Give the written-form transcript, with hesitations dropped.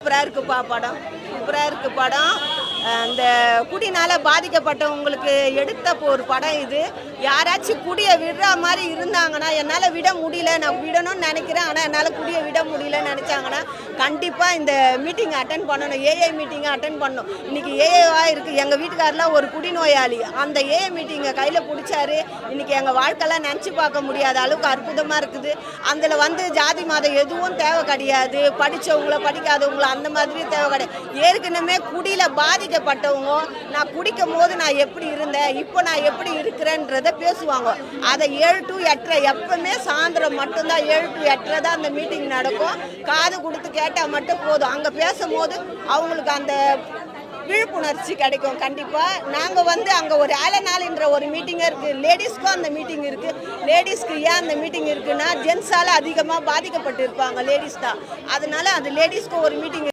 சூப்பராக இருக்குப்பா படம். சூப்பராக இருக்குது படம். அந்த குடினால் பாதிக்கப்பட்டவங்களுக்கு எடுத்த ஒரு படம் இது. யாராச்சும் குடியை விடுற மாதிரி இருந்தாங்கன்னா, என்னால் விட முடியல, நான் விடணும்னு நினைக்கிறேன், ஆனால் என்னால் குடியை விட முடியலன்னு நினச்சாங்கன்னா கண்டிப்பாக இந்த மீட்டிங் அட்டன் பண்ணணும். ஏஐ மீட்டிங்கை அட்டன் பண்ணணும். இன்றைக்கி ஏஐவாக இருக்குது. எங்கள் வீட்டுக்காரெலாம் ஒரு குடிநோயாளி. அந்த ஏஐ மீட்டிங்கை கையில் பிடிச்சாரு. இன்றைக்கி எங்கள் வாழ்க்கைலாம் நினச்சி பார்க்க முடியாத அளவுக்கு அற்புதமாக இருக்குது. அதில் ஜாதி மதம் எதுவும் தேவை கிடையாது. படித்தவங்கள படிக்காதவங்கள அந்த மாதிரி தேவை கிடையாது. ஏற்கனவே குடியில் பாதிக்கப்பட்டவங்க நான் குடிக்கும் போது நான் எப்படி இருந்தேன், இப்போ நான் எப்படி இருக்கிறேன்றதை பேசுவாங்க. அதை 7 to 8 எப்பவுமே சாயந்தரம் மட்டும்தான் 7 to 8 தான் அந்த மீட்டிங் நடக்கும். காது கொடுத்து கேட்டால் மட்டும் போதும். அங்கே பேசும்போது அவங்களுக்கு அந்த விழிப்புணர்ச்சி கிடைக்கும். கண்டிப்பாக நாங்கள் அங்கே ஒரு ஏழநாள்ன்ற ஒரு மீட்டிங் இருக்குது. லேடிஸ்க்கும் அந்த மீட்டிங் இருக்குது. லேடிஸ்க்கு ஏன் அந்த மீட்டிங் இருக்குன்னா, ஜென்ஸால் அதிகமாக பாதிக்கப்பட்டு இருப்பாங்க லேடிஸ் தான். அதனால அது லேடிஸ்க்கும் ஒரு மீட்டிங்